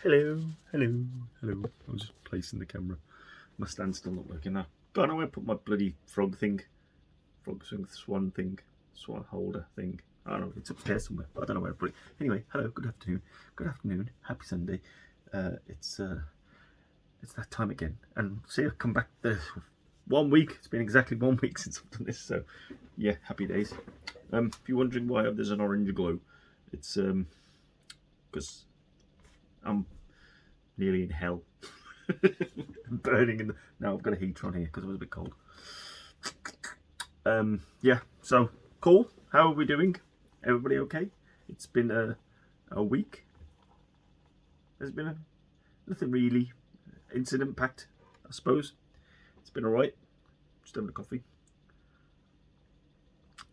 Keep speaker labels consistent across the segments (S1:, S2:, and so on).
S1: Hello. I was just placing the camera. My stand's still not working now. God, I where to put my bloody frog swan thing, swan holder thing. I don't know, it's upstairs somewhere, but I don't know where to put it. Anyway, hello, good afternoon, happy Sunday. It's that time again, and see, I've come back the 1 week. It's been exactly 1 week since I've done this, so yeah, happy days. If you're wondering why there's an orange glow, it's because I'm nearly in hell. I'm burning in the... Now I've got a heater on here because it was a bit cold. Yeah, so cool. How are we doing? Everybody okay? It's been a week. There's been nothing really incident packed, I suppose. It's been alright. Just having a coffee.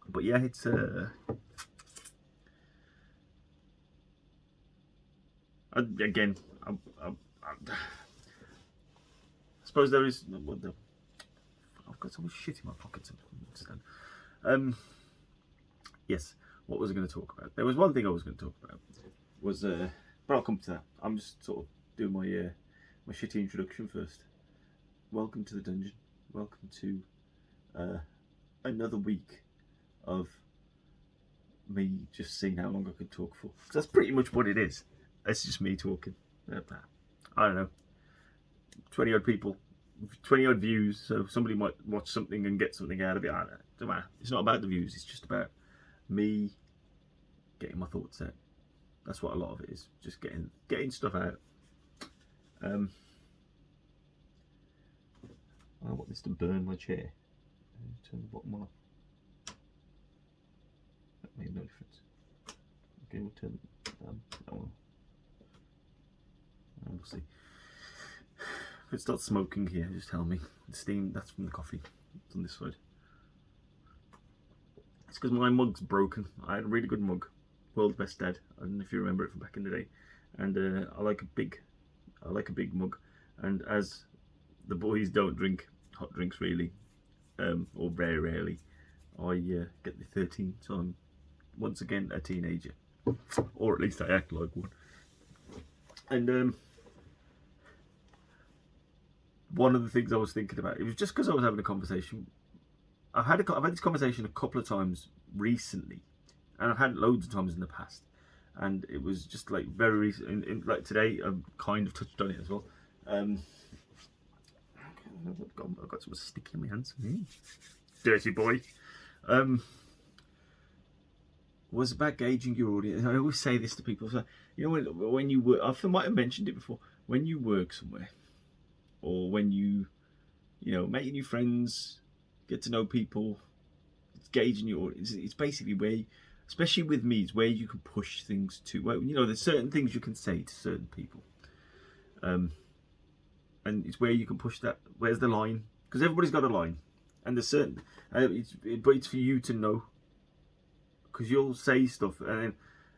S1: But yeah, it's again, I suppose there is. I've got so much shit in my pockets. I don't understand. Yes. What was I going to talk about? There was one thing I was going to talk about. But I'll come to that. I'm just sort of doing my shitty introduction first. Welcome to the dungeon. Welcome to another week of me just seeing how long I can talk for. Because that's pretty much what it is. It's just me talking. I don't know. 20 odd people, 20 odd views. So somebody might watch something and get something out of it. I don't know. Doesn't matter. It's not about the views. It's just about me getting my thoughts out. That's what a lot of it is. Just getting stuff out. I want this to burn my chair. Turn the bottom one off. That made no difference. Okay, we'll turn that one. And we'll see. If it starts smoking here, just tell me. The steam, that's from the coffee. It's on this side. It's because my mug's broken. I had a really good mug. World's Best Dad. I don't know if you remember it from back in the day. And I like a big mug. And as the boys don't drink hot drinks really, or very rarely, I get the 13. So I'm once again a teenager, or at least I act like one. And one of the things I was thinking about, it was just because I was having a conversation. I've had this conversation a couple of times recently, and I've had it loads of times in the past. And it was just like very recent, like today, I've kind of touched on it as well. I've got some sticky in my hands. Dirty boy. Was about gauging your audience. I always say this to people. So, you know, when you work, I might have mentioned it before. When you work somewhere, or when you make new friends, get to know people, it's gauging your audience. It's basically where, especially with me, it's where you can push things to. Well, there's certain things you can say to certain people, and it's where you can push that. Where's the line? Because everybody's got a line, and there's certain. But it's for you to know. Because you'll say stuff, and then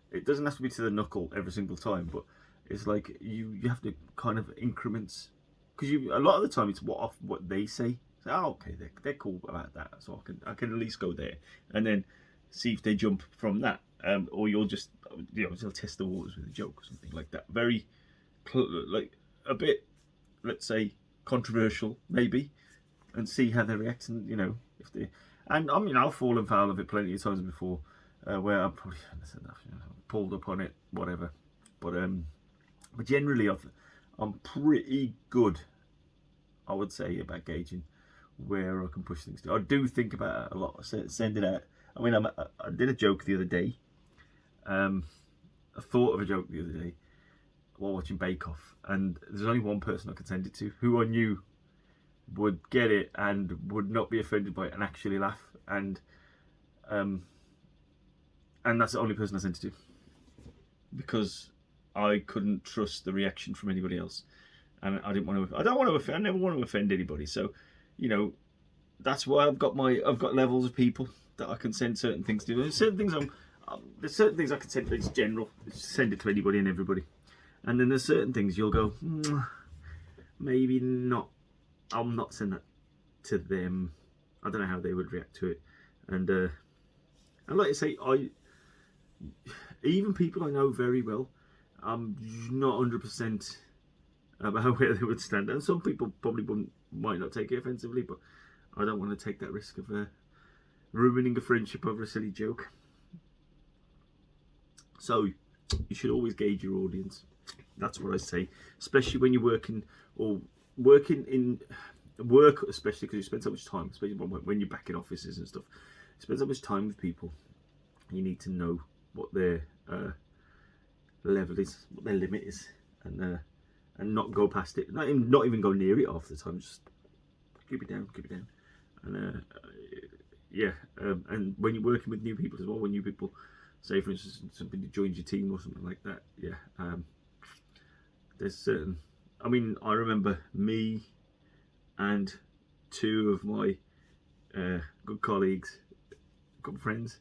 S1: it doesn't have to be to the knuckle every single time, but it's like you have to kind of increments. Because a lot of the time it's what they say. So, okay, they're cool about that, so I can at least go there, and then see if they jump from that, or you'll just you'll test the waters with a joke or something like that. Very like a bit, let's say, controversial maybe, and see how they react, and if they. And I mean, I've fallen foul of it plenty of times before. Where I probably pulled up on it, whatever. But generally, I'm pretty good, I would say, about gauging where I can push things to. I do think about it a lot. I send it out. I mean, I did a joke the other day. I thought of a joke the other day while watching Bake Off, and there's only one person I could send it to who I knew would get it and would not be offended by it and actually laugh. And that's the only person I sent it to, because I couldn't trust the reaction from anybody else, and I didn't want to. I don't want to offend. I never want to offend anybody. So, that's why I've got levels of people that I can send certain things to. There's certain things I can send that's general. Send it to anybody and everybody, and then there's certain things you'll go, maybe not. I'll not send that to them. I don't know how they would react to it, and like I say, even people I know very well, I'm not 100% about where they would stand. And some people probably might not take it offensively, but I don't want to take that risk of ruining a friendship over a silly joke. So you should always gauge your audience. That's what I say, especially when you're working in work, especially because you spend so much time, especially when you're back in offices and stuff. You spend so much time with people. You need to know what their level is, what their limit is, and not go past it. Not even go near it half the time. Just keep it down, and and when you're working with new people as well, when new people, say for instance somebody joins your team or something like that, there's certain. I mean, I remember me and two of my good colleagues, good friends.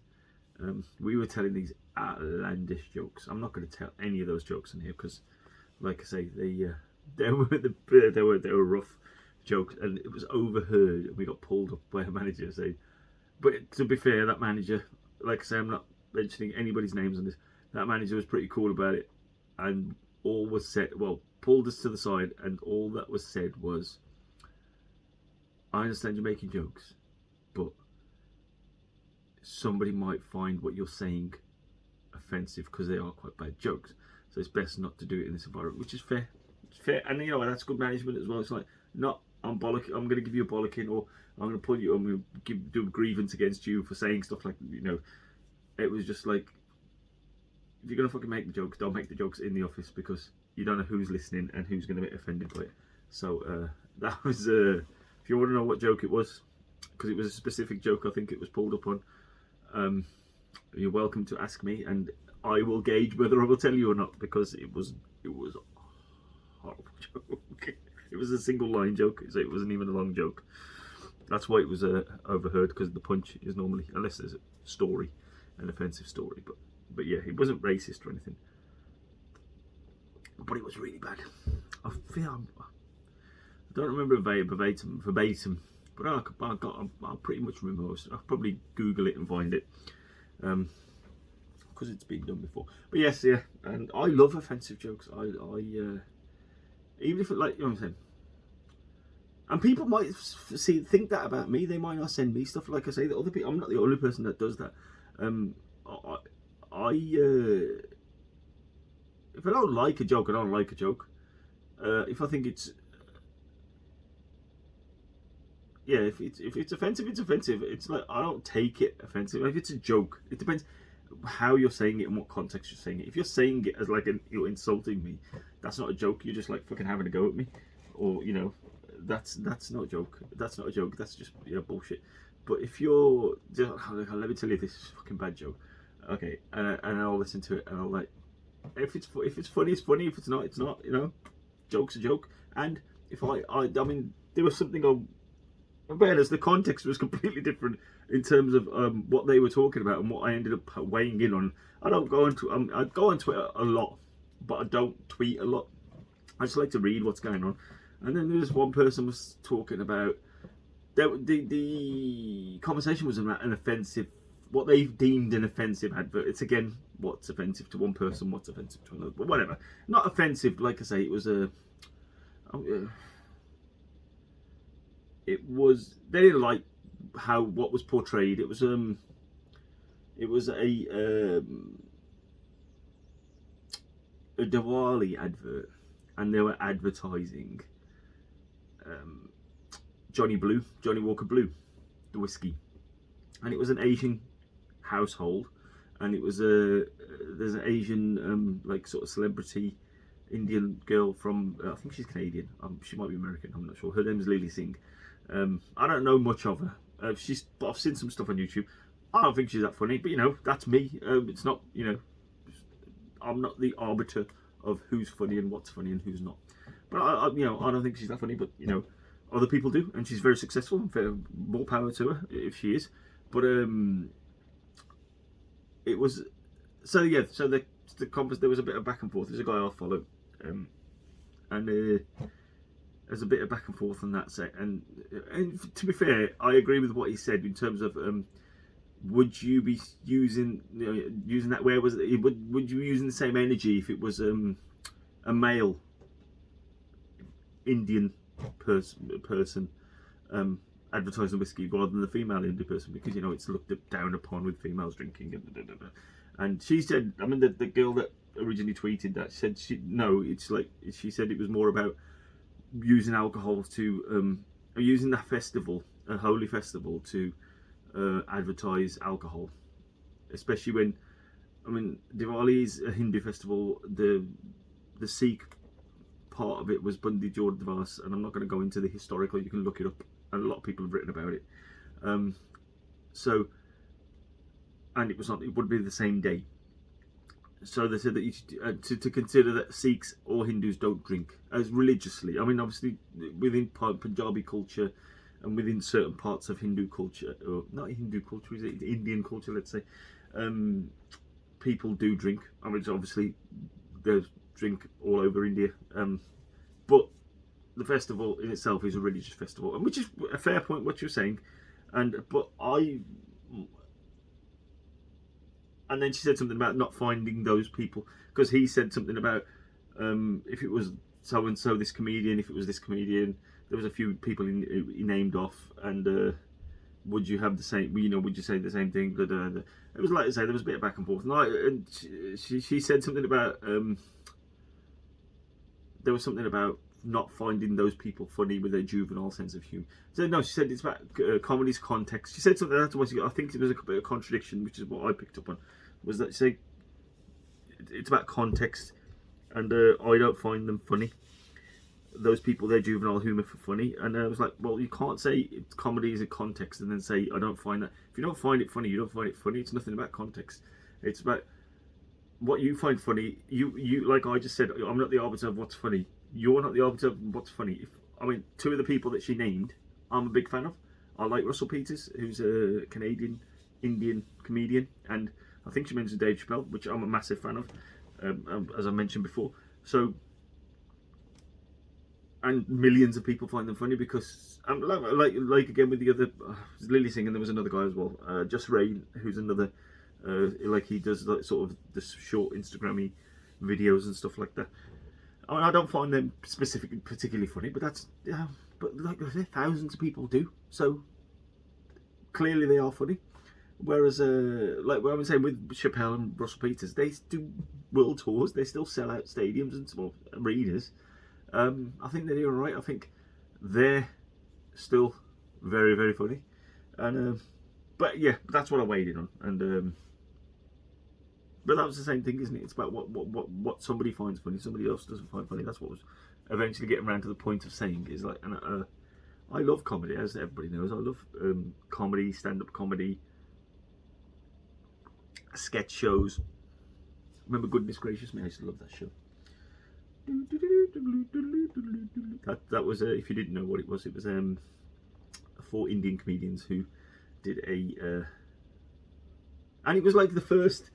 S1: We were telling these outlandish jokes. I'm not going to tell any of those jokes in here because, like I say, they were rough jokes, and it was overheard. And we got pulled up by a manager saying, but to be fair, that manager, like I say, I'm not mentioning anybody's names on this. That manager was pretty cool about it, and all was said. Well, pulled us to the side, and all that was said was, "I understand you're making jokes, but somebody might find what you're saying offensive because they are quite bad jokes. So it's best not to do it in this environment," which is fair. It's fair, and you know that's good management as well. It's like, not I'm going to give you a bollocking, or I'm going to pull you. I'm going to do a grievance against you for saying stuff like, you know. It was just like, if you're going to fucking make the jokes, don't make the jokes in the office because you don't know who's listening and who's going to be offended by it. So that was. If you want to know what joke it was, because it was a specific joke, I think it was pulled up on. You're welcome to ask me, and I will gauge whether I will tell you or not, because it was a horrible joke. It was a single line joke, so it wasn't even a long joke. That's why it was overheard, because the punch is normally, unless there's a story, an offensive story. But yeah, it wasn't racist or anything. But it was really bad. I don't remember verbatim, but I pretty much remember most. I'll probably Google it and find it, because it's been done before. But yes, yeah, and I love offensive jokes. I even if it, like, you know what I'm saying. And people might think that about me. They might not send me stuff. Like I say, that other people. I'm not the only person that does that. If I don't like a joke, I don't like a joke. If I think it's if it's offensive, it's offensive. It's like, I don't take it offensive. If it's a joke, it depends how you're saying it and what context you're saying it. If you're saying it as like you're insulting me, that's not a joke. You're just like fucking having a go at me, or you know, that's not a joke. That's not a joke. That's just bullshit. But if you're just, let me tell you this fucking bad joke, okay, and I'll listen to it and I'll like, if it's funny, it's funny. If it's not, it's not. You know, joke's a joke. And if I mean, there was something as the context was completely different in terms of what they were talking about and what I ended up weighing in on. I don't go into I go on Twitter a lot, but I don't tweet a lot. I just like to read what's going on. And then there's one person was talking about the conversation was about an offensive, what they've deemed an offensive advert. It's again, what's offensive to one person, what's offensive to another, but whatever. Not offensive, like I say, it was they didn't like what was portrayed. It was a Diwali advert, and they were advertising Johnny Walker Blue, the whiskey, and it was an Asian household, and it was there's an Asian like sort of celebrity Indian girl from I think she's Canadian. She might be American. I'm not sure. Her name is Lily Singh. I don't know much of her. But I've seen some stuff on YouTube. I don't think she's that funny, but you know, that's me. It's not, you know, I'm not the arbiter of who's funny and what's funny and who's not. But I don't think she's that funny. But you know, other people do, and she's very successful. And more power to her if she is. But it was so yeah. So the there was a bit of back and forth. There's a guy I follow, and there's a bit of back and forth on that set. And to be fair, I agree with what he said in terms of would you be using that? Where was it? Would you be using the same energy if it was a male Indian person advertising whiskey rather than the female Indian person, because it's looked down upon with females drinking and she said, I mean, the girl that originally tweeted that said she said it was more about using alcohol to using that festival, a holy festival, to advertise alcohol, especially when, I mean, Diwali is a Hindu festival. The Sikh part of it was Bundi Jor Divas, and I'm not going to go into the historical. You can look it up, and a lot of people have written about it. And it would be the same day. So they said that you should, to consider that Sikhs or Hindus don't drink as religiously. I mean, obviously within Punjabi culture and within certain parts of Hindu culture, or not Hindu culture, is it Indian culture, let's say, people do drink. I mean, obviously there's drink all over India, but the festival in itself is a religious festival, and which is a fair point what you're saying. And then she said something about not finding those people, because he said something about if it was so and so, this comedian, if it was this comedian, there was a few people he named off, and would you have the same, would you say the same thing? It was like I say, there was a bit of back and forth, and she said something about there was something about not finding those people funny with their juvenile sense of humour. So no, she said it's about comedy's context. She said something that I think it was a bit of contradiction, which is what I picked up on, was that she said it's about context, and I don't find them funny. Those people, their juvenile humour for funny, and I was like, well, you can't say comedy is a context and then say I don't find that. If you don't find it funny, you don't find it funny. It's nothing about context. It's about what you find funny. You like I just said, I'm not the arbiter of what's funny. You're not the arbiter of what's funny. Two of the people that she named, I'm a big fan of. I like Russell Peters, who's a Canadian Indian comedian, and I think she mentioned Dave Chappelle, which I'm a massive fan of, as I mentioned before. So, and millions of people find them funny because, like again with the other Lily Singh, and there was another guy as well, Just Rain, who's another, he does sort of the short Instagrammy videos and stuff like that. I mean, I don't find them particularly funny, but but like I say, thousands of people do. So clearly they are funny. Whereas, like what I was saying with Chappelle and Russell Peters, they do world tours. They still sell out stadiums and small arenas. I think they're doing all right. I think they're still very, very funny. And but yeah, that's what I weighed in on. And but that was the same thing, isn't it? It's about what somebody finds funny, somebody else doesn't find funny. That's what was eventually getting around to the point of saying is like, and I love comedy, as everybody knows. I love comedy, stand-up comedy, sketch shows. Remember Goodness Gracious Me? I used to love that show. That was if you didn't know what it was 4 Indian comedians who did and it was like the first.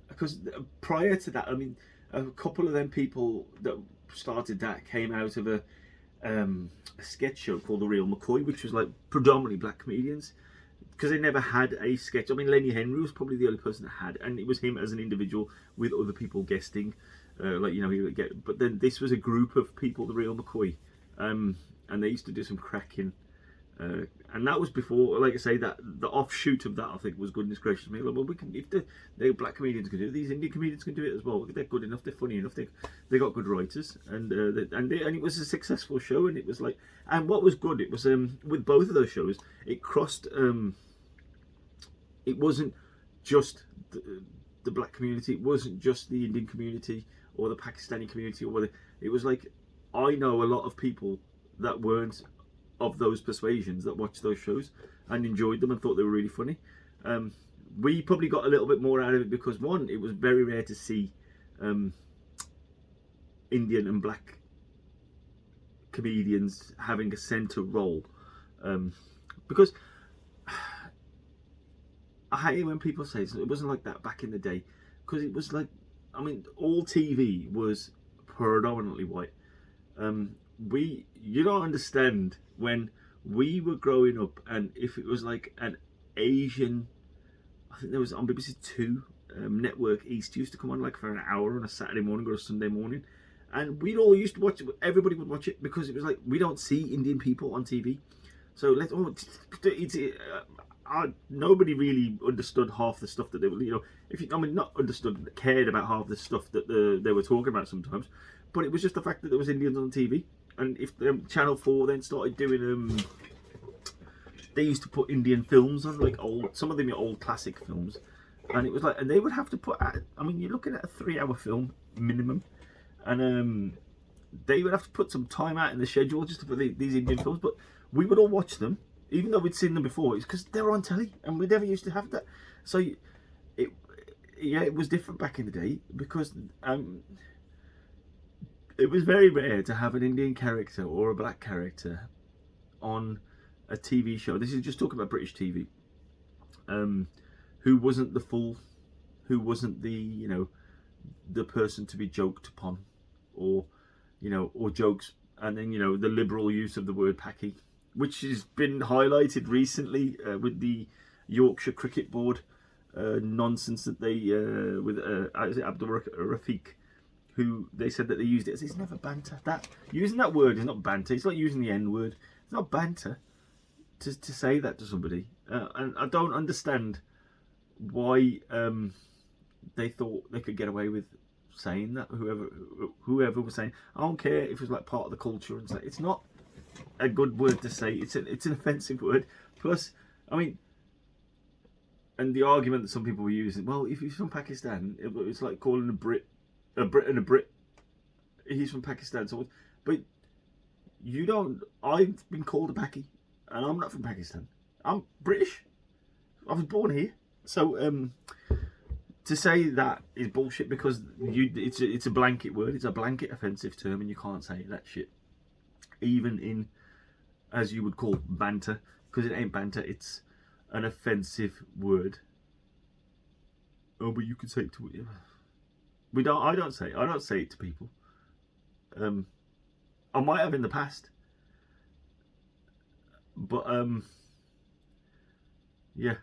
S1: Because prior to that, I mean, a couple of them people that started that came out of a sketch show called The Real McCoy, which was like predominantly black comedians, because they never had a sketch. I mean, Lenny Henry was probably the only person that had, and it was him as an individual with other people guesting, he would get. But then this was a group of people, The Real McCoy, and they used to do some cracking. And that was before, like I say, that the offshoot of that, I think, was Goodness Gracious Me. Like, well, we can, if the black comedians can do it, these Indian comedians can do it as well. They're good enough, they're funny enough, they got good writers, and it was a successful show. And it was like, and what was good, it was with both of those shows, it crossed. It wasn't just the black community, it wasn't just the Indian community or the Pakistani community, or it was like, I know a lot of people that weren't of those persuasions that watched those shows and enjoyed them and thought they were really funny. We probably got a little bit more out of it because, one, it was very rare to see Indian and black comedians having a centre role, because I hate it when people say it wasn't like that back in the day, because it was like, I mean, all TV was predominantly white. You don't understand when we were growing up, and if it was like an Asian I think there was on BBC Two, Network East used to come on like for an hour on a Saturday morning or a Sunday morning, and we'd all used to watch it. Everybody would watch it because it was like we don't see Indian people on TV, so nobody really understood half the stuff that they were, if you, I mean, not understood, cared about half the stuff that they were talking about sometimes, but it was just the fact that there was Indians on TV, and if Channel 4 then started doing they used to put Indian films on, like some of them are old classic films, and it was like, and they would have to put, I mean, you're looking at a 3-hour film minimum, and they would have to put some time out in the schedule just to put these Indian films, but we would all watch them, even though we'd seen them before. It's because they were on telly, and we never used to have that. So it was different back in the day, because it was very rare to have an Indian character or a black character on a TV show. This is just talking about British TV. Who wasn't the fool, who wasn't the the person to be joked upon, or or jokes, and then the liberal use of the word Paki, which has been highlighted recently with the Yorkshire Cricket Board nonsense that they with Abdul Rafiq, who they said that they used it. It's never banter. That using that word is not banter. It's like using the N word. It's not banter to say that to somebody. And I don't understand why they thought they could get away with saying that. Whoever was saying, I don't care if it was like part of the culture, and say it's not a good word to say. It's an offensive word. Plus, I mean, and the argument that some people were using, well, if he's from Pakistan, it's like calling a Brit and a Brit. He's from Pakistan, so but you don't. I've been called a Paki, and I'm not from Pakistan. I'm British. I was born here. So to say that is bullshit, because it's a blanket word. It's a blanket offensive term, and you can't say that shit, even in, as you would call, banter, because it ain't banter. It's an offensive word. Oh, but you can say it to it. I don't say it to people. I might have in the past, but yeah.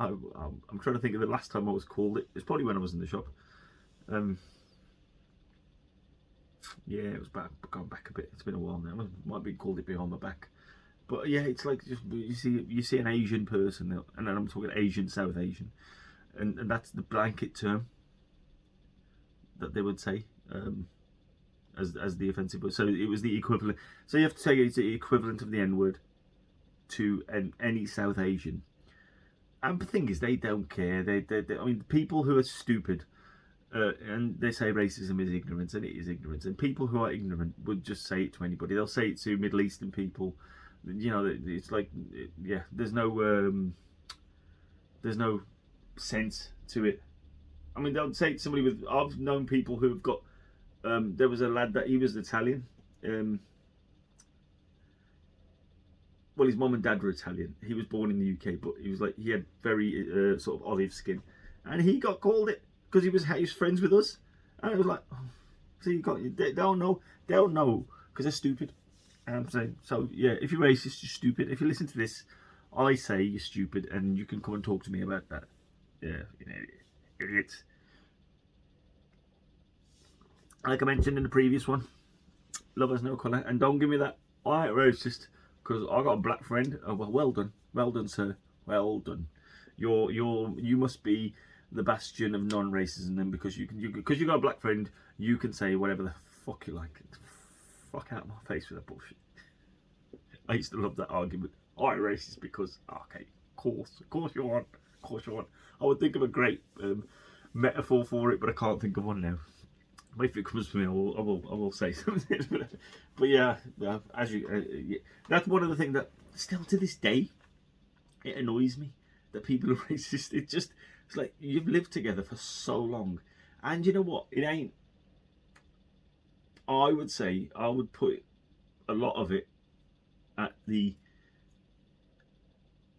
S1: I'm trying to think of the last time I was called it. It's probably when I was in the shop. Yeah, it was gone back a bit. It's been a while now. I might have been called it behind my back. But yeah, it's like just you see an Asian person, and then I'm talking Asian, South Asian, and that's the blanket term that they would say as the offensive word. So it was the equivalent. So you have to say it's the equivalent of the N word to any South Asian. And the thing is, they don't care. They I mean, people who are stupid, and they say racism is ignorance, and it is ignorance. And people who are ignorant would just say it to anybody. They'll say it to Middle Eastern people. It's like, yeah, there's no sense to it. I mean, they'll say it to somebody with. I've known people who have got. There was a lad that he was Italian. Well, his mum and dad were Italian. He was born in the UK, but he had very sort of olive skin, and he got called it because he was friends with us, and it was like, oh, so they don't know because they're stupid. And I'm saying, so yeah, if you're racist, you're stupid. If you listen to this, I say you're stupid, and you can come and talk to me about that. Yeah, idiots. Like I mentioned in the previous one, love has no colour, and don't give me that I ain't racist. Because I got a black friend. Oh, well done, sir. Well done. You must be the bastion of non-racism then, because you got a black friend, you can say whatever the fuck you like. Fuck out of my face with that bullshit. I used to love that argument. I'm racist because okay, of course you aren't. I would think of a great metaphor for it, but I can't think of one now. If it comes to me, I will say something. But yeah, that's one of the things that still to this day it annoys me, that people are racist. It's like you've lived together for so long, and you know what? It ain't. I would say I would put a lot of it at the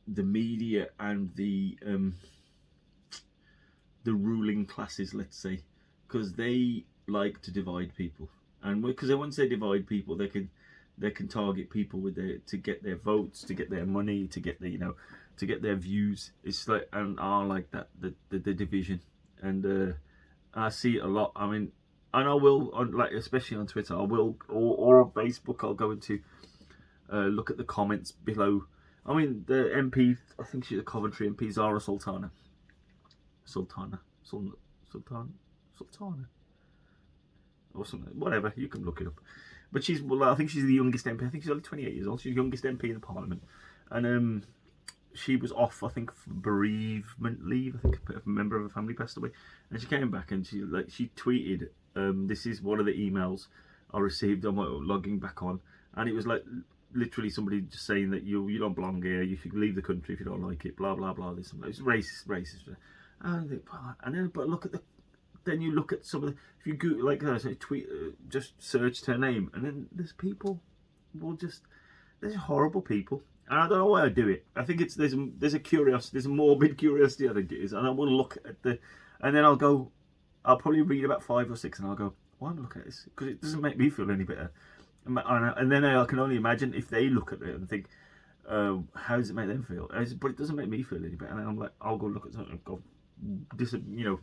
S1: media and the ruling classes, let's say, because they like to divide people, and because once they divide people, they can target people with to get their votes, to get their money, to get to to get their views. It's like, and are like that, the division, and I see it a lot. I mean, and I will, on, like, especially on Twitter, I will, or on Facebook, I'll go into look at the comments below. I mean, the MP, I think she's a Coventry MP, Zara Sultana, or something, whatever, you can look it up. But she's, well, I think she's the youngest MP. I think she's only 28 years old. She's the youngest MP in the Parliament, and she was off, I think, for bereavement leave. I think a member of her family passed away, and she came back and she tweeted, "This is one of the emails I received on my logging back on," and it was like literally somebody just saying that you don't belong here. You should leave the country if you don't like it. Blah blah blah. This and that. It's racist. And then, but look at then you look at some of the, if you Google, like I say, tweet, just searched her name, and then there's people will just, there's horrible people, and I don't know why I do it. I think it's there's a curiosity, there's a morbid curiosity, I think it is, and I will look at and then I'll probably read about 5 or 6, and I'll go, why am I looking at this? Because it doesn't make me feel any better, and then I can only imagine if they look at it and think, how does it make them feel? But it doesn't make me feel any better, and then I'm like, I'll go look at something and go,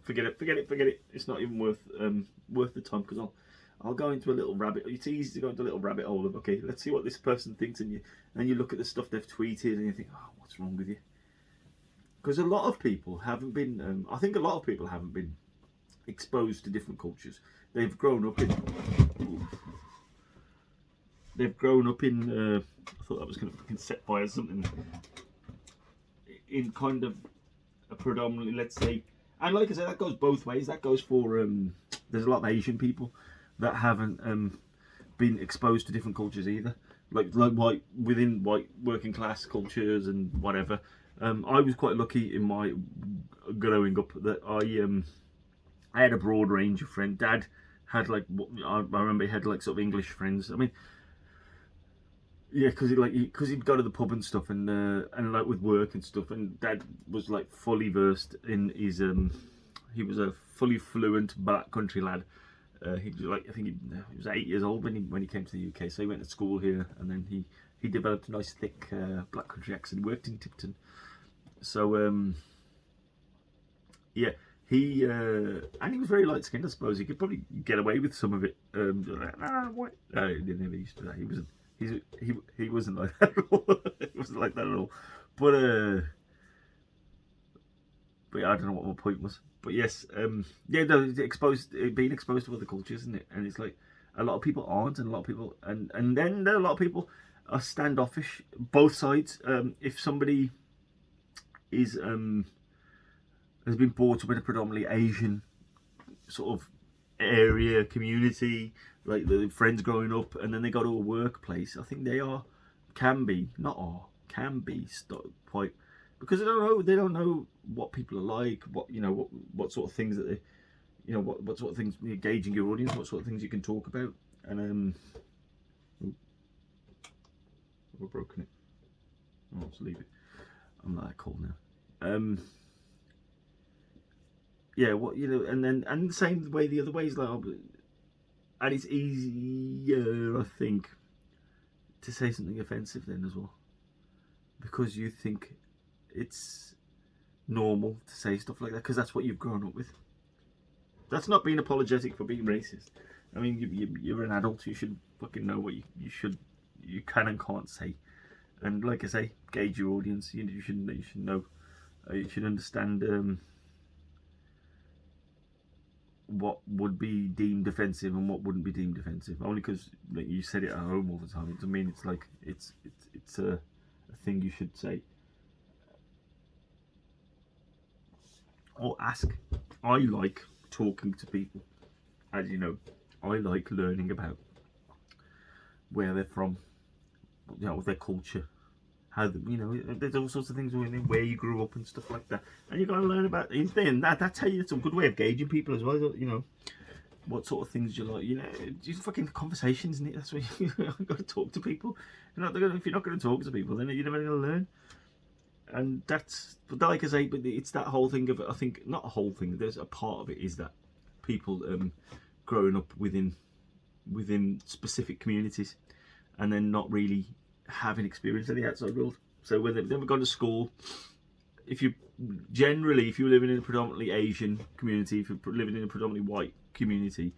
S1: forget it. It's not even worth the time, because I'll go into a little rabbit. It's easy to go into a little rabbit hole of, okay, let's see what this person thinks, and you look at the stuff they've tweeted, and you think, oh, what's wrong with you? Because a lot of people haven't been. I think a lot of people haven't been exposed to different cultures. They've grown up in. I thought that was going to set fire or something. In kind of a predominantly, let's say, and like I said, that goes both ways. That goes for there's a lot of Asian people that haven't been exposed to different cultures either, like white working class cultures and whatever. I was quite lucky in my growing up that I had a broad range of friends. Dad had I remember he had like sort of English friends. I mean, yeah, because he'd go to the pub and stuff, and like with work and stuff, and Dad was like fully versed in his he was a fully fluent black country lad. He was like, I think he was 8 years old when he came to the UK, so he went to school here, and then he developed a nice thick black country accent. He worked in Tipton, so yeah, and he was very light skinned. I suppose he could probably get away with some of it. What? No, he never used to do that. He wasn't like that at all. He wasn't like that at all. But yeah, I don't know what my point was. But yes, yeah, no, being exposed to other cultures, isn't it? And it's like a lot of people aren't, and a lot of people, and then there are a lot of people are standoffish. Both sides. If somebody is has been brought up in a predominantly Asian sort of area community, like the friends growing up, and then they go to a workplace, I think can be quite, because they don't know what people are like, what sort of things that they, what sort of things, gauging your audience, what sort of things you can talk about, and we've broken it. Oh, let's leave it. I'm not that cold now. Yeah, and the same way the other ways, like, and it's easier, I think, to say something offensive then as well, because you think it's normal to say stuff like that, because that's what you've grown up with. That's not being apologetic for being racist. I mean, you're an adult. You should fucking know what you can and can't say. And like I say, gauge your audience. You should know. You should understand what would be deemed offensive and what wouldn't be deemed offensive. Only because you said it at home all the time, it doesn't mean it's like it's a thing you should say or ask. I like talking to people, as you know. I like learning about where they're from, their culture, how there's all sorts of things where you grew up and stuff like that, and you got to learn about it. And that's how it's a good way of gauging people as well. What sort of things you like. Just fucking conversations, isn't it? That's what you got to talk to people. If you're not going to talk to people, then you're never going to learn. And that's, but like I say, but it's that whole thing of, I think, not a whole thing. There's a part of it is that people growing up within specific communities, and then not really having experience of the outside world. So when they've never gone to school, if you're living in a predominantly Asian community, if you're living in a predominantly white community,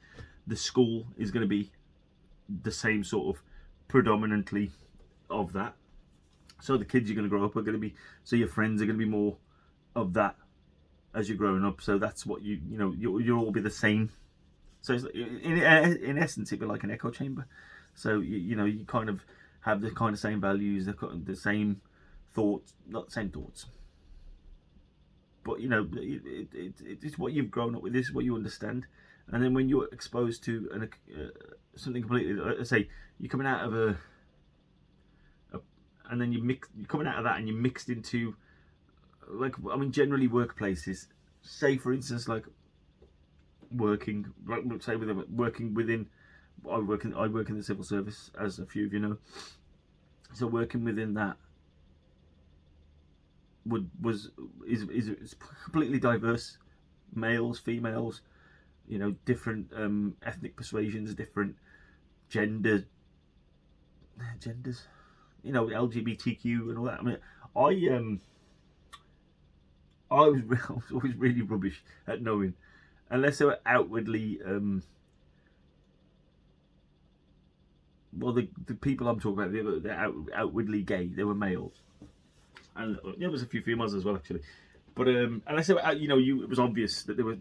S1: the school is going to be the same sort of predominantly of that. So the kids you're going to grow up are going to be, so your friends are going to be more of that as you're growing up. So that's what you'll all be the same. So it's, in essence, it'd be like an echo chamber. So you kind of have the kind of same values, the same thoughts, not the same thoughts, but it's what you've grown up with. This is what you understand. And then when you're exposed to something completely, let's say you're coming out of and then you're coming out of that and you're mixed into, like, I mean, generally workplaces, say for instance, like working within, I work in the civil service, as a few of you know. So working within that is completely diverse, males, females, different ethnic persuasions, different genders, LGBTQ and all that. I mean, I was always really rubbish at knowing, unless they were outwardly, well, the people I'm talking about, they're outwardly gay. They were males, and there was a few females as well, actually. But unless they were, it was obvious that they were,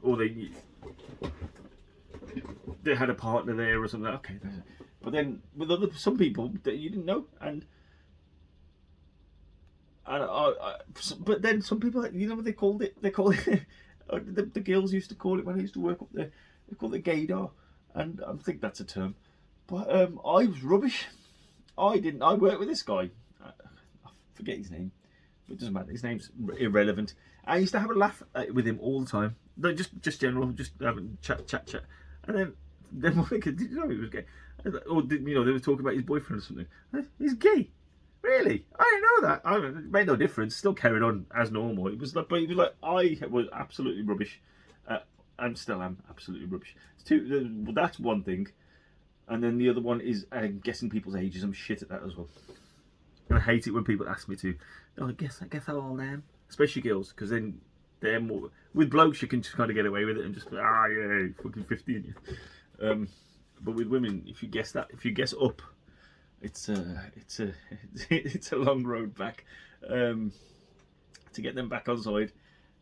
S1: or they had a partner there or something. Okay, but then with some people that you didn't know, and but then some people, what they called it? They called it. The girls used to call it when I used to work up there. They called it Gaydar, and I think that's a term. But I was rubbish. I worked with this guy. I forget his name, but it doesn't matter. His name's irrelevant. I used to have a laugh with him all the time. No, just general, just having chat. And then did you know he was gay? Or they were talking about his boyfriend or something. He's gay. Really? I didn't know that. It made no difference. Still carried on as normal. It was like, but he was like, I was absolutely rubbish. And still am absolutely rubbish. That's one thing. And then the other one is guessing people's ages. I'm shit at that as well. And I hate it when people ask me to. Oh, I guess how old I am. Especially girls, because then they're more. With blokes, you can just kind of get away with it and just yeah, fucking 50. But with women, if you guess up, it's a long road back to get them back on side.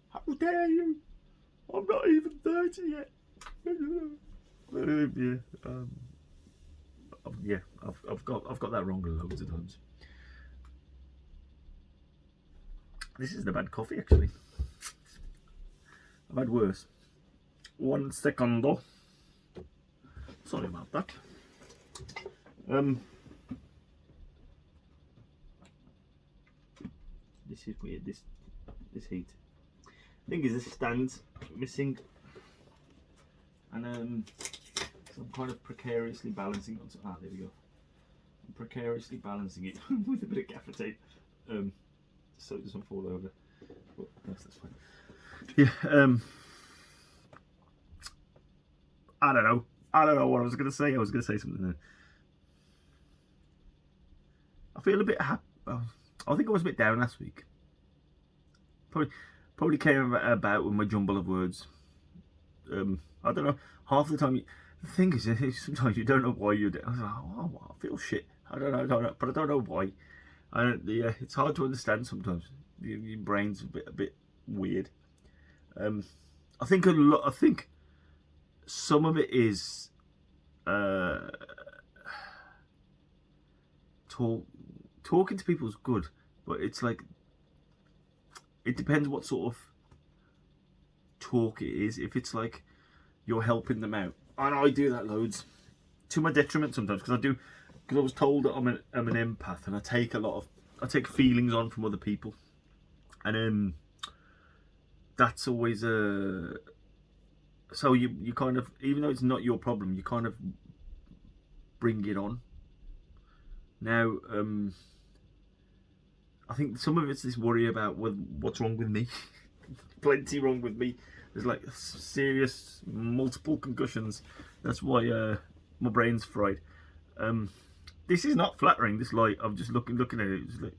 S1: How dare you? I'm not even 30 yet. I've got that wrong loads of times. This isn't a bad coffee, actually. I've had worse. 1 second though. Sorry about that. This is weird. This heat. Thing is, this stand's missing, and so I'm kind of precariously balancing on. There we go. I'm precariously balancing it with a bit of gaffer tape, so it doesn't fall over. But that's fine. Yeah. I don't know what I was going to say. I was going to say something there. I feel a bit happy. I think I was a bit down last week. Probably came about with my jumble of words. I don't know. Half the time, the thing is, sometimes you don't know why you're down. I was like, I feel shit. I don't know, but I don't know why. It's hard to understand sometimes. Your brain's a bit weird. I think some of it is talking to people is good, but it's like it depends what sort of talk it is. If it's like you're helping them out, and I do that loads to my detriment sometimes, because I was told that I'm an empath, and I take feelings on from other people, and that's always so you kind of, even though it's not your problem, you kind of bring it on. Now, I think some of it's this worry about what's wrong with me. Plenty wrong with me. There's like serious multiple concussions. That's why my brain's fried. This is not flattering. This light, I'm just looking at it. It's like,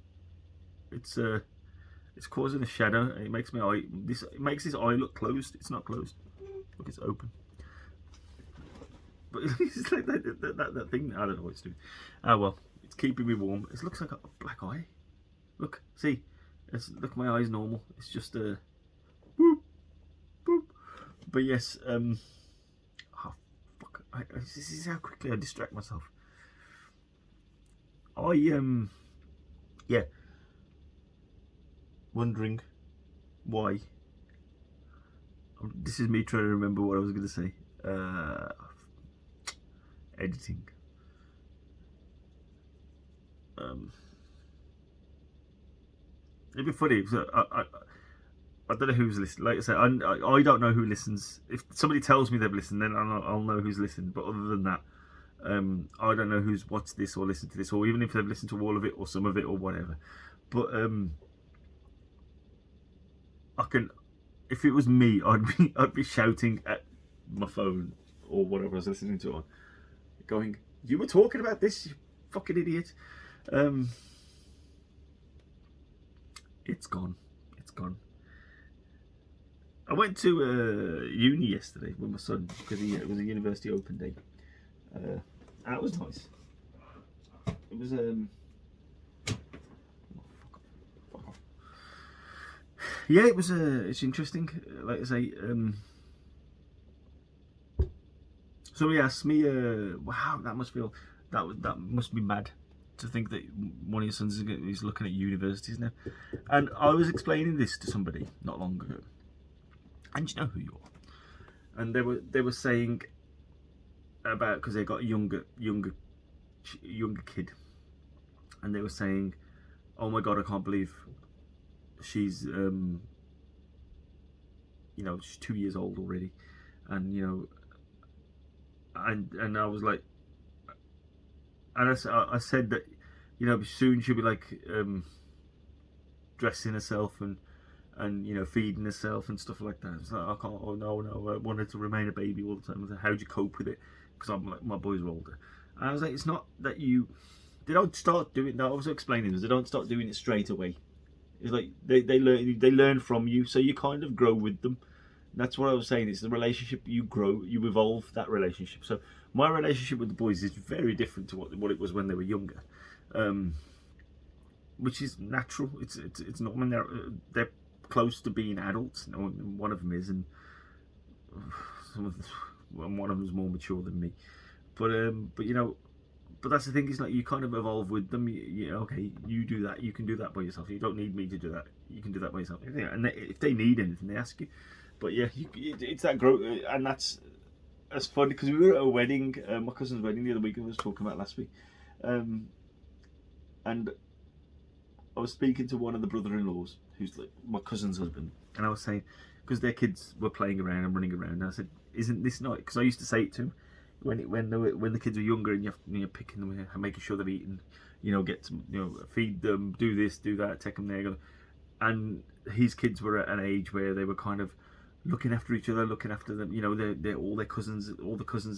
S1: it's causing a shadow. It makes my eye. It makes his eye look closed. It's not closed. Look, it's open. But it's like that thing. I don't know what it's doing. Ah well, it's keeping me warm. It looks like a black eye. Look, see, look, my eye's normal. It's just a boop, boop. But yes, oh fuck! This is how quickly I distract myself. Yeah, wondering why. This is me trying to remember what I was going to say. Editing. It'd be funny. So I don't know who's listening. Like I said, I don't know who listens. If somebody tells me they've listened, then I'll know who's listened. But other than that, I don't know who's watched this or listened to this, or even if they've listened to all of it or some of it or whatever. But I can. If it was me, I'd be shouting at my phone or whatever I was listening to on, going, "You were talking about this, you fucking idiot." It's gone. It's gone. I went to uni yesterday with my son because it was a university open day. That was nice. It was yeah, it was it's interesting. Like I say, somebody asked me, wow, that must feel that must be mad to think that one of your sons is looking at universities now. And I was explaining this to somebody not long ago, and you know who you are. And they were saying about, because they got a younger kid, and they were saying, "Oh my God, I can't believe she's she's 2 years old already," and and I was like, and I said that soon she'll be like dressing herself and feeding herself and stuff like that. It's like, I can't. Oh no, I want her to remain a baby all the time. I was like, how'd you cope with it? Because I'm like, my boys are older. And I was like, it's not that they don't start doing that. I was explaining this. They don't start doing it straight away. It's like they learn from you, so you kind of grow with them. That's what I was saying. It's the relationship, you grow, you evolve that relationship. So my relationship with the boys is very different to what it was when they were younger, which is natural. It's not when they're close to being adults. One of them is, and one of them is more mature than me. But that's the thing. Is like you kind of evolve with them. Okay, you do that. You can do that by yourself. You don't need me to do that. You can do that by yourself. And if they need anything, they ask you. But yeah, it's that growth, and that's funny because we were at a wedding, my cousin's wedding the other week. I was talking about last week, and I was speaking to one of the brother-in-laws, who's like my cousin's husband, and I was saying, because their kids were playing around and running around, and I said, "Isn't this nice?" Because I used to say it to him when the kids were younger, and you're picking them, making sure they're eating, get some, feed them, do this, do that, take them there, and his kids were at an age where they were kind of looking after each other, looking after them. They're all the cousins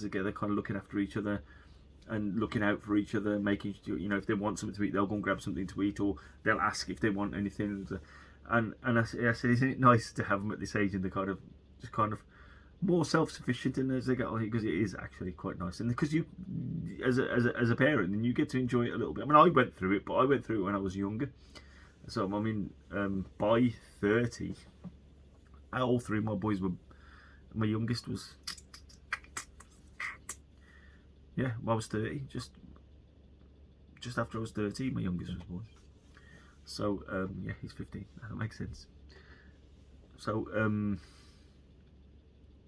S1: together, kind of looking after each other and looking out for each other, making sure, if they want something to eat, they'll go and grab something to eat, or they'll ask if they want anything. And I said, isn't it nice to have them at this age, and they're kind of more self-sufficient, and as they get on, because it is actually quite nice, and because you, as a parent, and you get to enjoy it a little bit. I mean, I went through it, but I went through it when I was younger. So I mean, by 30. All three of my boys were. My youngest was. Yeah, well, I was 30. Just after I was 30, my youngest was born. So yeah, he's 15. That makes sense. So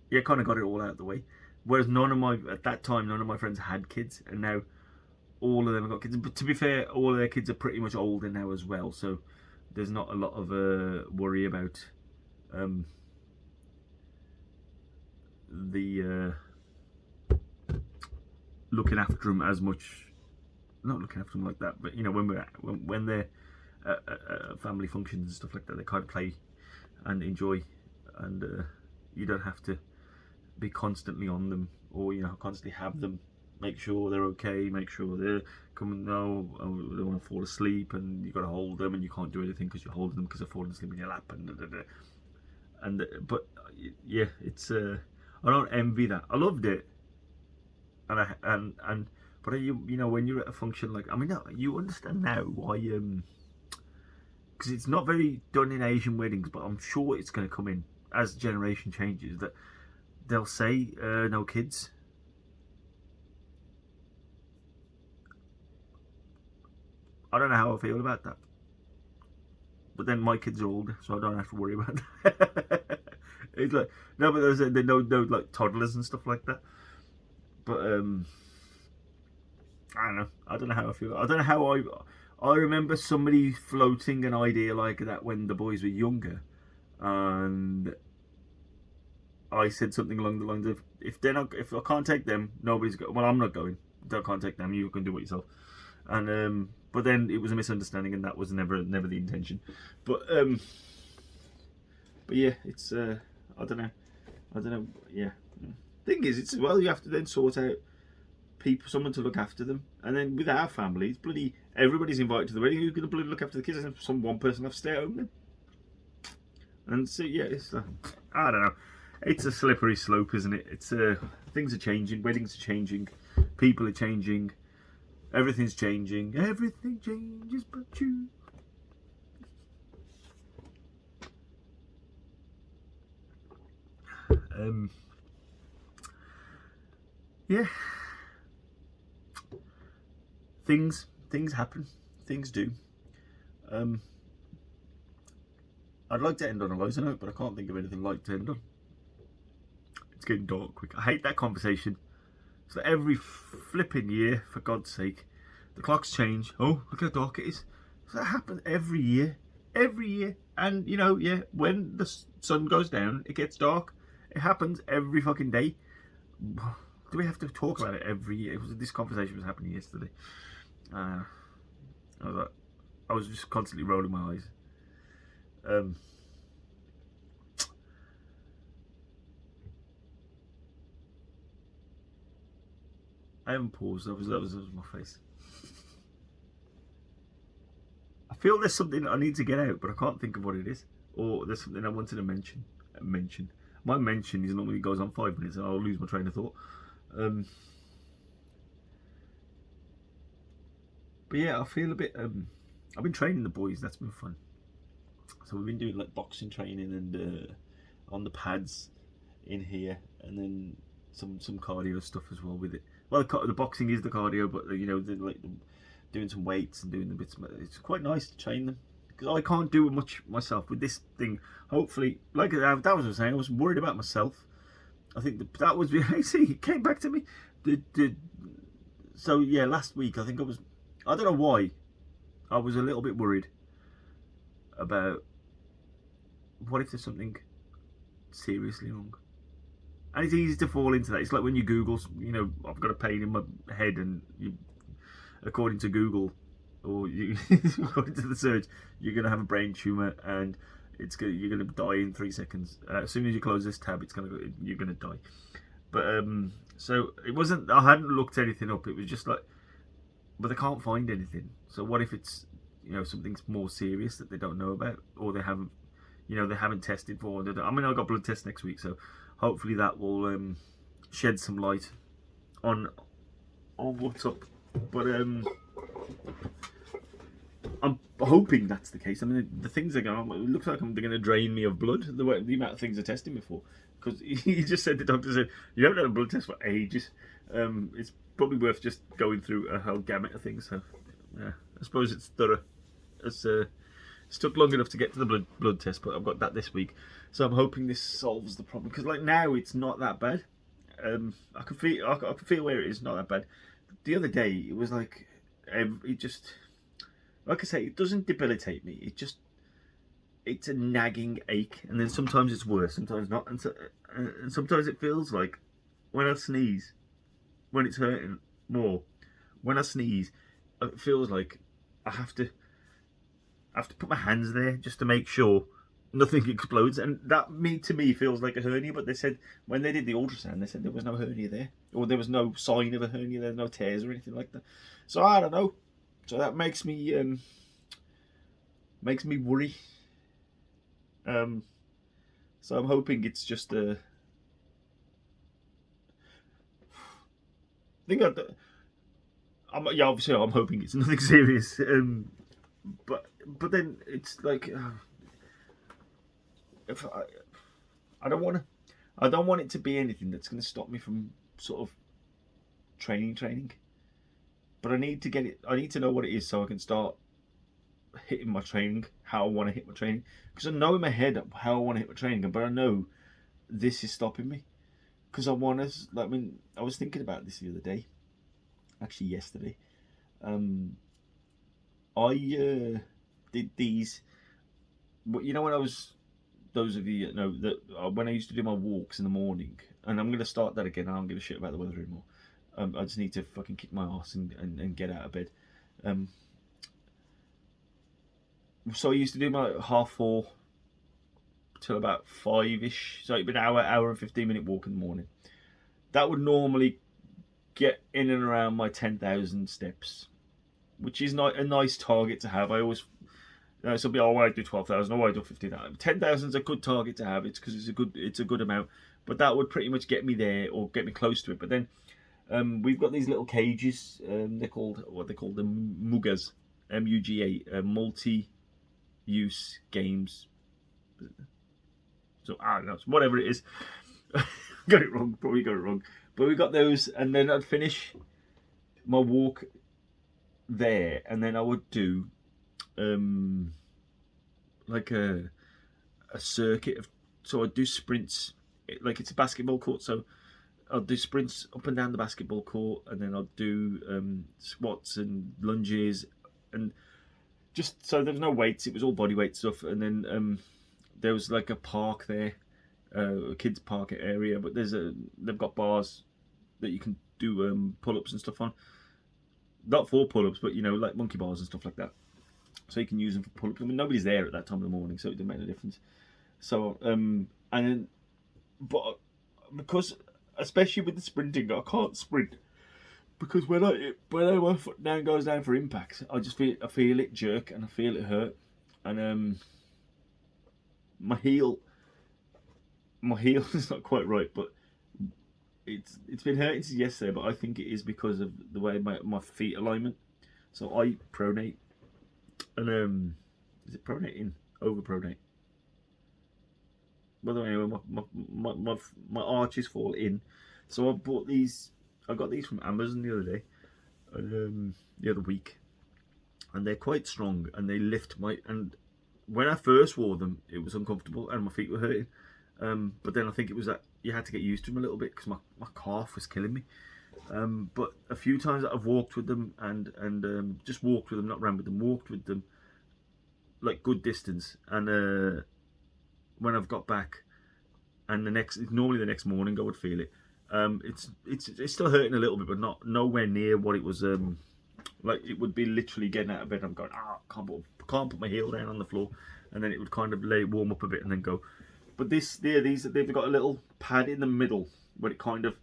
S1: yeah, kind of got it all out of the way. Whereas at that time, none of my friends had kids, and now all of them have got kids. But to be fair, all of their kids are pretty much older now as well. So there's not a lot of worry about. The looking after them as much, not looking after them like that, but when they're at family functions and stuff like that, they kind of play and enjoy, and you don't have to be constantly on them, or constantly have them make sure they're okay, make sure they're coming. No, they want to fall asleep, and you got to hold them, and you can't do anything because you're holding them because they're falling asleep in your lap, but yeah, it's I don't envy that. I loved it, and but you know, when you're at a function like, I mean, you understand now why because it's not very done in Asian weddings, but I'm sure it's going to come in as generation changes, that they'll say no kids. I don't know how I feel about that, but then my kids are older, so I don't have to worry about that. It's like, no, but there's no like toddlers and stuff like that. But I don't know. I don't know how I feel. I don't know how I remember somebody floating an idea like that when the boys were younger, and I said something along the lines of, if I can't take them, nobody's going. Well, I'm not going. Don't can't take them. You can do it yourself. And but then it was a misunderstanding, and that was never the intention. But yeah, it's I don't know. Yeah. Thing is, it's, well, you have to then sort out someone to look after them, and then with our family, it's bloody everybody's invited to the wedding. Who's going to bloody look after the kids? And one person have to stay at home then. And so yeah, it's I don't know. It's a slippery slope, isn't it? It's things are changing, weddings are changing, people are changing, everything's changing. Everything changes but you. Yeah. Things happen. Things do. I'd like to end on a lighter note, but I can't think of anything light to end on. It's getting dark quick. I hate that conversation. So every flipping year, for God's sake, the clocks change. Oh, look how dark it is. So that happens every year. Every year. And, you know, yeah, when the sun goes down, it gets dark. It happens every fucking day. Do we have to talk about it every year? This conversation was happening yesterday. I was just constantly rolling my eyes. I haven't paused. That was my face. I feel there's something I need to get out, but I can't think of what it is. Or there's something I wanted to mention. My mention is normally goes on 5 minutes, and I'll lose my train of thought. But yeah, I feel a bit. I've been training the boys. That's been fun. So we've been doing like boxing training and on the pads in here, and then some cardio stuff as well with it. Well, the boxing is the cardio, but you know, like doing some weights and doing the bits. It's quite nice to train them, because I can't do much myself with this thing. Hopefully, like that was what I was saying. I was worried about myself. I think that was. See, it came back to me. So yeah, last week I think I don't know why. I was a little bit worried about what if there's something seriously wrong. And it's easy to fall into that. It's like when you Google, you know, I've got a pain in my head, and according to Google, or according to the search, you're going to have a brain tumor, and you're going to die in 3 seconds. As soon as you close this tab, you're going to die. But so it wasn't. I hadn't looked anything up. It was just like, but they can't find anything. So what if it's, you know, something more serious that they don't know about, or they haven't tested for? I mean, I got blood tests next week, so hopefully that will shed some light on what's up. But I'm hoping that's the case. I mean, the things are going. It looks like they're going to drain me of blood. The amount of things they're testing me for. Because he just said, the doctor said, you haven't had a blood test for ages. It's probably worth just going through a whole gamut of things. So yeah, I suppose it's thorough. It's took long enough to get to the blood test, but I've got that this week. So I'm hoping this solves the problem, because like now it's not that bad. I can feel where it is not that bad. The other day it was like, it just, like I say, it doesn't debilitate me. It's a nagging ache, and then sometimes it's worse, sometimes not, and sometimes it feels like when I sneeze, when it's hurting more. When I sneeze, it feels like I have to put my hands there just to make sure nothing explodes, and that to me feels like a hernia. But they said when they did the ultrasound, they said there was no hernia there, or there was no sign of a hernia. There's no tears or anything like that. So I don't know. So that makes me worry. So I'm hoping it's just a. I think yeah, obviously I'm hoping it's nothing serious. But then it's like if I don't want to. I don't want it to be anything that's going to stop me from sort of training. But I need to get it. I need to know what it is so I can start hitting my training, how I want to hit my training. Because I know in my head how I want to hit my training, but I know this is stopping me. Because I want to. I mean, I was thinking about this the other day. Actually, yesterday. I did these. You know, when I was. Those of you that know that when I used to do my walks in the morning, and I'm going to start that again. I don't give a shit about the weather anymore. I just need to fucking kick my ass and get out of bed. So I used to do my 4:30 till about 5ish. So it'd be an hour and 15-minute walk in the morning. That would normally get in and around my 10,000 steps, which is not a nice target to have. I always so be I do 12,000, I do 15,000. 10,000 is a good target to have. It's because it's a good amount. But that would pretty much get me there or get me close to it. But then we've got these little cages. They're called Mugas, MUGA, multi-use games. So I don't know, whatever it is. Probably got it wrong. But we got those, and then I'd finish my walk there, and then I would do like a circuit of. So I'd do sprints, like it's a basketball court. So I'll do sprints up and down the basketball court, and then I'll do squats and lunges, and just so there was no weights. It was all body weight stuff, and then there was like a park there, a kids park area. But they've got bars that you can do pull-ups and stuff on. Not for pull-ups, but like monkey bars and stuff like that. So you can use them for pull-ups. I mean, nobody's there at that time of the morning, so it didn't make a difference. So and then, but because especially with the sprinting, I can't sprint because when my foot goes down for impact, I feel it jerk and I feel it hurt, and my heel is not quite right, but it's been hurting since yesterday. But I think it is because of the way my feet alignment. So I pronate, and is it pronating? Over pronate. By the way, my arches fall in. So I bought these. I got these from Amazon the other day, the other week, and they're quite strong and they lift my. And when I first wore them, it was uncomfortable and my feet were hurting. But then I think it was that you had to get used to them a little bit because my calf was killing me. But a few times that I've walked with them and just walked with them, not ran with them, walked with them, like good distance. And when I've got back, and normally the next morning I would feel it. It's still hurting a little bit, but nowhere near what it was. Like it would be literally getting out of bed. I'm going, can't put my heel down on the floor, and then it would kind of warm up a bit and then go. But they've got a little pad in the middle where it kind of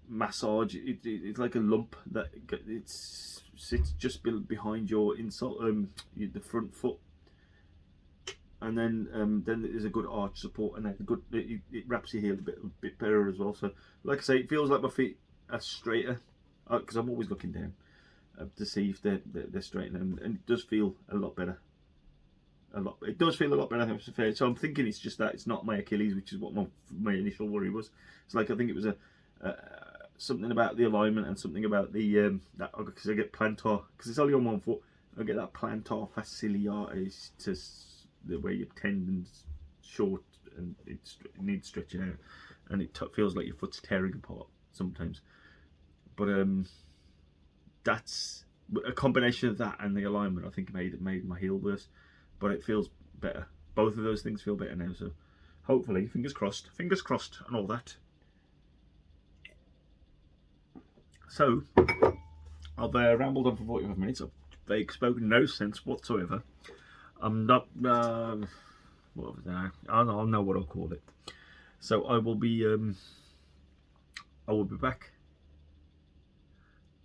S1: massage. It's like a lump that sits just behind your insole, the front foot, and then there's a good arch support, and then it wraps your heel a bit better as well. So, like I say, it feels like my feet are straighter because I'm always looking down to see if they're straight, and it does feel a lot better. It does feel a lot better. So I'm thinking it's just that it's not my Achilles, which is what my initial worry was. It's like I think it was something about the alignment and something about the that because I get plantar because it's only on one foot. I get that plantar fasciitis to where your tendons short and it needs stretching out, and it feels like your foot's tearing apart sometimes. But that's a combination of that and the alignment. I think made my heel worse. But it feels better. Both of those things feel better now. So hopefully, fingers crossed, and all that. So I've rambled on for 45 minutes. I've spoken no sense whatsoever. I'm not. what was that? I'll know what I'll call it. So I will be back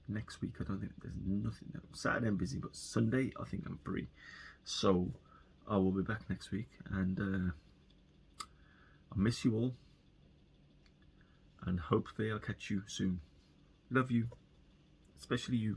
S1: next week. I don't think there's nothing. Saturday I'm busy, but Sunday I think I'm free. So I will be back next week, and I miss you all, and hopefully I'll catch you soon. Love you, especially you.